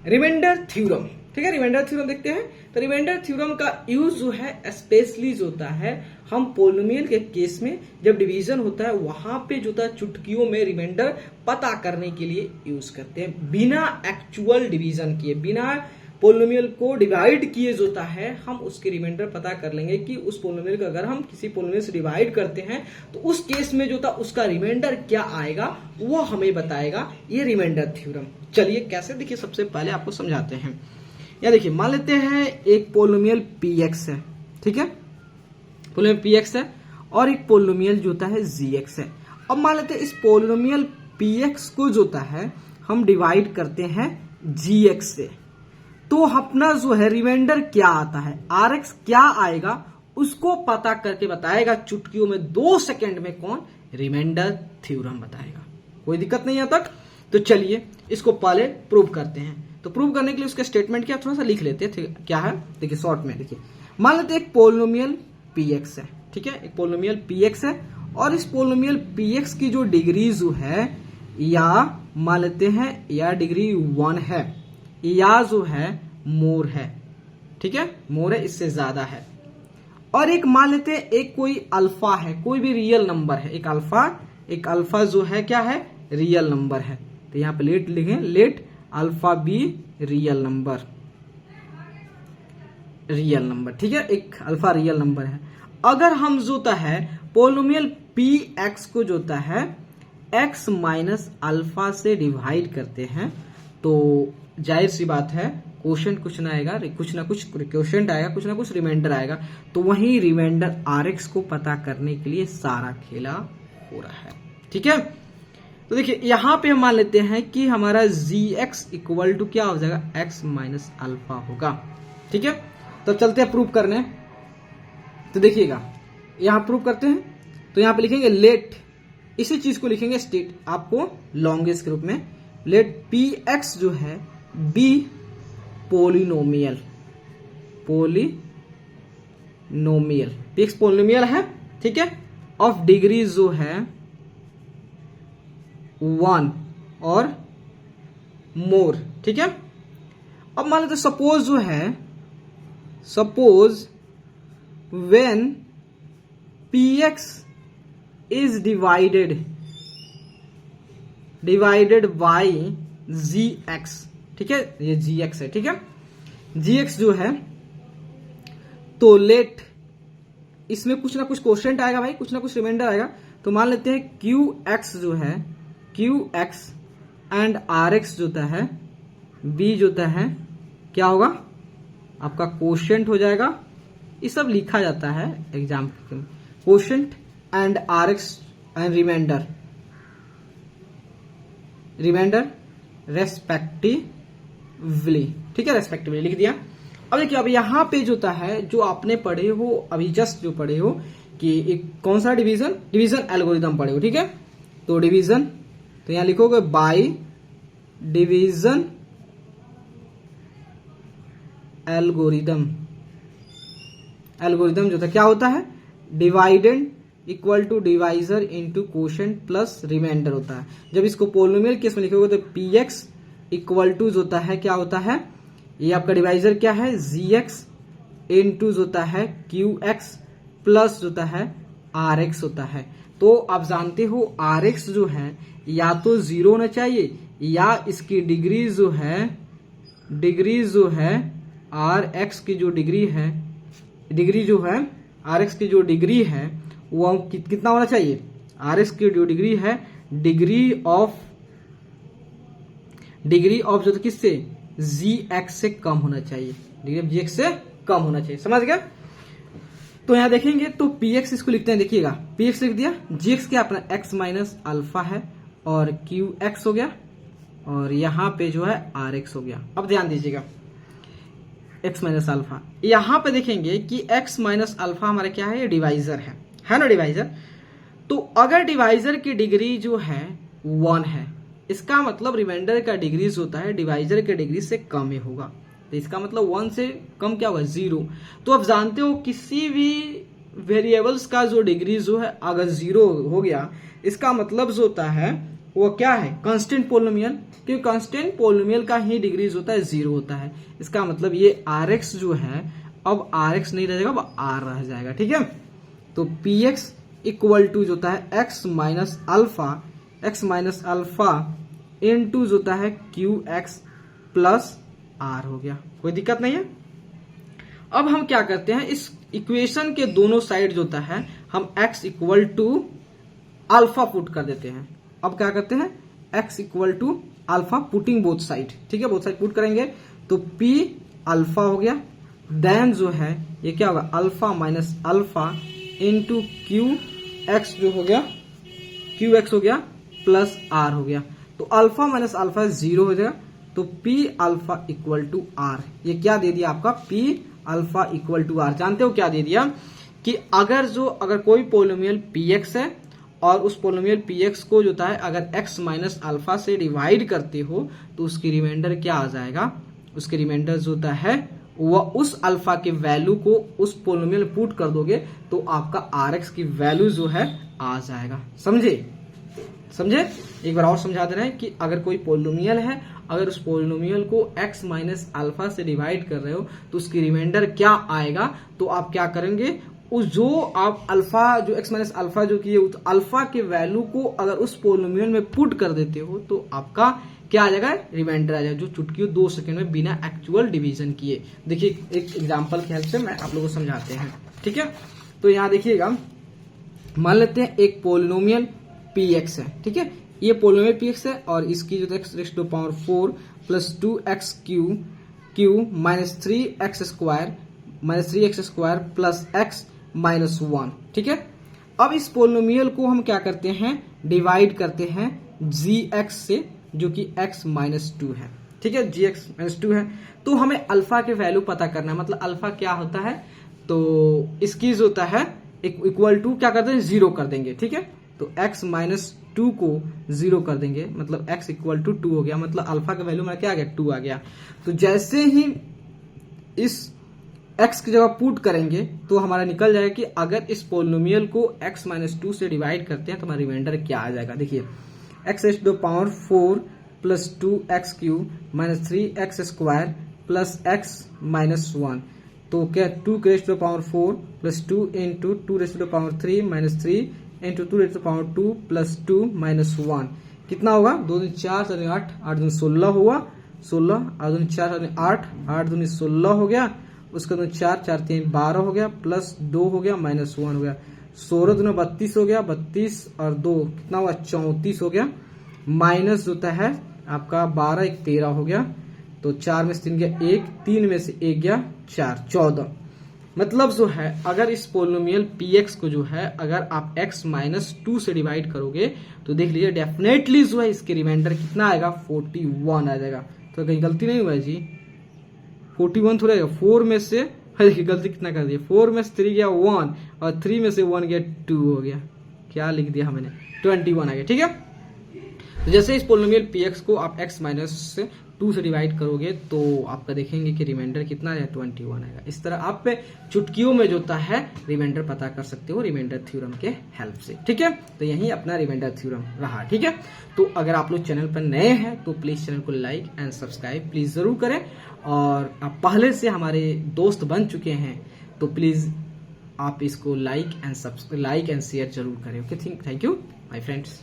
Remainder theorem, ठीक है, remainder theorem देखते हैं। तो रिमाइंडर थ्योरम का यूज जो है स्पेशली जो होता है हम पोलिनोमियल के केस में जब डिवीजन होता है वहां पे जो होता है चुटकियों में रिमाइंडर पता करने के लिए यूज करते हैं, बिना एक्चुअल डिवीजन किए, बिना पोलिनोमियल को डिवाइड किए जो होता है हम उसके रिमाइंडर पता कर लेंगे कि उस पोलिनोमियल को अगर हम किसी पोलिनोमियल से डिवाइड करते हैं तो उस केस में जो होता उसका रिमाइंडर क्या आएगा वो हमें बताएगा ये रिमाइंडर थ्योरम। चलिए कैसे, देखिए सबसे पहले आपको समझाते हैं। या देखिए मान लेते हैं एक पोलिनोमियल px है, ठीक है, पोलिनोमियल px है और एक पोलिनोमियल जो होता है gx है। अब मान लेते हैं इस पोलिनोमियल px को जो होता है हम डिवाइड करते हैं gx से, तो अपना जो है रिमाइंडर क्या आता है, rx क्या आएगा उसको पता करके बताएगा चुटकियों में 2 सेकंड में कौन, रिमाइंडर थ्योरम बताएगा। कोई दिक्कत नहीं है तक। तो चलिए इसको पहले प्रूव करते हैं। तो प्रूव करने के लिए उसका स्टेटमेंट क्या थोड़ा सा लिख लेते हैं, क्या है देखिए शॉर्ट में। देखिए मान लेते हैं एक पोलिनोमियल px है, ठीक है, एक पोलिनोमियल px है और इस पोलिनोमियल px की जो डिग्री जो है या मान लेते हैं या डिग्री 1 है या जो है मोर है, ठीक है, मोर है, इससे ज्यादा है। और एक मान लेते हैं एक कोई अल्फा है, कोई भी रियल नंबर है, एक अल्फा जो है क्या है, रियल नंबर है। तो यहां पे लेट लिखें, let alpha be real number, ठीक है, एक अल्फा रियल नंबर है। अगर हम जो होता है पोलिनोमियल px को जो होता है x माइनस अल्फा से डिवाइड करते हैं तो जाहिर सी बात है क्वेश्चन कुछ ना आएगा, कुछ ना कुछ क्वेश्चन आएगा, कुछ ना कुछ रिमाइंडर आएगा। तो वही रिमाइंडर rx को पता करने के लिए सारा खेला हो रहा है, ठीक है। तो देखिए यहां पे हम मान लेते हैं कि हमारा gx इक्वल टू क्या हो जाएगा, x माइनस अल्फा होगा, ठीक है। तो चलते हैं प्रूव करने। तो देखिएगा यहां प्रूव करते हैं। तो यहां पे लिखेंगे लेट, इसी चीज को लिखेंगे स्टेट आपको लॉन्गेस्ट के रूप में, लेट px जो है बी पोलिनोमियल, px पोलिनोमियल है, ठीक है, ऑफ डिग्री जो है 1 और मोर, ठीक है। अब मान लेते सपोज जो है, suppose when px is divided by gx, ठीक है, ये gx है, ठीक है, gx जो है तो लेट इसमें कुछ ना कुछ क्वेश्चन आएगा भाई, कुछ ना कुछ रिमाइंडर आएगा। तो मान लेते हैं qx जो है, qx एंड rx जो होता है b जो होता है क्या होगा आपका क्वोशिएंट हो जाएगा। ये सब लिखा जाता है एग्जाम में, quotient and rx and remainder respectively, ठीक है, रेस्पेक्टिवली लिख दिया। अब देखिए अब यहां पे जो होता है जो आपने पढ़े हो अभी जस्ट जो पढ़े हो कि एक कौन सा डिवीजन एल्गोरिदम पढ़े हो, ठीक है। तो डिवीजन, तो यहां लिखोगे बाय डिवीजन एल्गोरिदम जो था क्या होता है, dividend equal to divisor into quotient plus remainder होता है। जब इसको पोलिनोमियल केस में लिखोगे तो px इक्वल टू होता है क्या होता है, ये आपका डिवाइजर क्या है gx इंटू होता है qx प्लस होता है rx होता है। तो आप जानते हो rx जो है या तो 0 होना चाहिए या इसकी डिग्री जो है rx की जो डिग्री है वो कितना होना चाहिए, rx की जो डिग्री है डिग्री ऑफ जो किससे, gx से कम होना चाहिए, डिग्री ऑफ gx से कम होना चाहिए, समझ गया। तो यहां देखेंगे तो px इसको लिखते हैं, देखिएगा px लिख दिया, gx क्या अपना x माइनस अल्फा है और qx हो गया और यहां पे जो है rx हो गया। अब ध्यान दीजिएगा x माइनस अल्फा, यहां पे देखेंगे कि x माइनस अल्फा हमारा क्या है, ये डिवाइजर है ना, डिवाइजर। तो अगर डिवाइजर की डिग्री जो है 1 है, इसका मतलब रिमाइंडर का डिग्री होता है डिवाइजर के डिग्री से कम ही होगा। तो इसका मतलब 1 से कम क्या होगा, 0। तो आप जानते हो किसी भी वेरिएबल्स का जो डिग्री जो है अगर 0 हो गया, इसका मतलब जो होता है वो क्या है, कांस्टेंट पोलिनोमियल, क्योंकि कांस्टेंट पोलिनोमियल का ही डिग्रीज होता है 0 होता है। इसका मतलब ये Rx जो है अब Rx नहीं रह जाएगा, अब R रह जाएगा, ठीक है। तो Px इक्वल टू जो होता है x माइनस अल्फा इनटू जो होता है Qx प्लस R हो गया, कोई दिक्कत नहीं है। अब हम क्या करते हैं, इस इक्वेशन के दोनों साइड जो होता है हम x equal to alpha put कर देते हैं। अब क्या करते हैं, x equal to alpha putting both side, ठीक है, बोथ साइड पुट करेंगे तो p अल्फा हो गया, देन जो है ये क्या होगा alpha minus alpha into Q x जो हो गया QX हो गया प्लस R हो गया। तो अल्फा माइनस अल्फा 0 हो जाएगा, तो P alpha equal to R। ये क्या दे दिया आपका, P alpha equal to R। जानते हो क्या दे दिया कि अगर कोई पोलिनोमियल Px है और उस पोलिनोमियल Px को जो होता है अगर x माइनस अल्फा से डिवाइड करते हो तो उसकी रिमाइंडर क्या आ जाएगा, उसके रिमाइंडर जो होता है वह उस अल्फा के वैल्यू को उस पोलिनोमियल में पुट कर दोगे तो आपका Rx की वैल्यू जो है आ जाएगा। समझे? एक बार और समझा दे रहे हैं कि अगर कोई पोलिनोमियल है, अगर उस पोलिनोमियल को x माइनस अल्फा से डिवाइड कर रहे हो तो उसकी रिमाइंडर क्या आएगा, तो आप क्या करेंगे, उस जो आप अल्फा जो x माइनस अल्फा जो किए उस अल्फा के वैल्यू को अगर उस पोलिनोमियल में पुट कर देते हो तो आपका क्या आ जाएगा, रिमाइंडर आ जाएगा, जो चुटकी 2 सेकंड में बिना एक्चुअल डिवीजन किए। देखिए एक एग्जांपल की हेल्प से मैं आप लोगों को समझाते हैं, ठीक है। तो यहाँ देखिएगा, मान लेते हैं एक पोलिनोमियल Px है, ठीक है, ये पोलिनोमियल Px है और इसकी जो x raise to power 4 plus 2x cube minus 3x square plus x minus 1, ठीक है। अब इस पोलिनोमियल को हम क्या करते हैं, डिवाइड करते हैं gx से, जो कि x माइनस 2 है, ठीक है, gx माइनस 2 है। तो हमें अल्फा के वैल्यू पता करना है, मतलब अल्फा क्या होता है, तो इसकी जो होता है इक्वल टू क्या करते हैं, 0 कर देंगे, ठीक है। तो x माइनस 2 को 0 कर देंगे, मतलब x इक्वल टू 2 हो गया, मतलब अल्फा का वैल्यू मेरा क्या आ गया, 2 आ गया। तो जैसे ही इस x की जगह पुट करेंगे तो हमारा निकल जाएगा कि अगर इस पोलिनोमियल को x माइनस 2 से डिवाइड करते हैं तो हमारा रिमाइंडर क्या आ जाएगा। देखिए x raise to power 4 plus 2x cube minus 3x square plus x minus 1, तो क्या 2 raise to power 4 plus 2 into 2 raise to power 3 minus 3 into 2 raise to power 2 plus 2 minus 1 कितना होगा, 2 दूनी 4 7 8 8 दूनी 16 हुआ, 16 8 दूनी 4 7 8 8 दूनी 16 हो गया, उसका 2 4 4 3 12 हो गया, प्लस 2 हो गया, माइनस 1 हो गया, 16 दूनी 32 हो गया, 32 और 2 कितना हुआ, 34 हो गया, माइनस होता है आपका 12 1 13 हो गया, तो 4 में से 3 गया 1, 3 में से 1 गया 4 14। मतलब जो है अगर इस पोलिनोमियल Px को जो है अगर आप x माइनस 2 से डिवाइड करोगे तो देख लीजिए डेफिनेटली जो है इसके रिमाइंडर कितना आएगा, 41 आ जाएगा। तो कहीं गलती नहीं हुआ है जी, 41 थोड़ा 4 में से, देखिए गलती कितना कर दिया, 4 में से 3 गया 1 और 3 में से 1 गया 2 हो गया, क्या लिख दिया मैंने, 21 आ गया, ठीक है। तो जैसे इस पोलिनोमियल Px को आप x माइनस 2 से डिवाइड करोगे तो आपका देखेंगे कि रिमाइंडर कितना है, 21 आएगा। इस तरह आप चुटकियों में जो होता है रिमाइंडर पता कर सकते हो रिमाइंडर थ्योरम के हेल्प से, ठीक है। तो यही अपना रिमाइंडर थ्योरम रहा, ठीक है। तो अगर आप लोग चैनल पर नए हैं तो प्लीज चैनल को लाइक एंड सब्सक्राइब प्लीज जरूर करें, और आप पहले से हमारे दोस्त बन चुके हैं तो प्लीज आप इसको लाइक एंड शेयर जरूर करें। Okay, thank you my friends.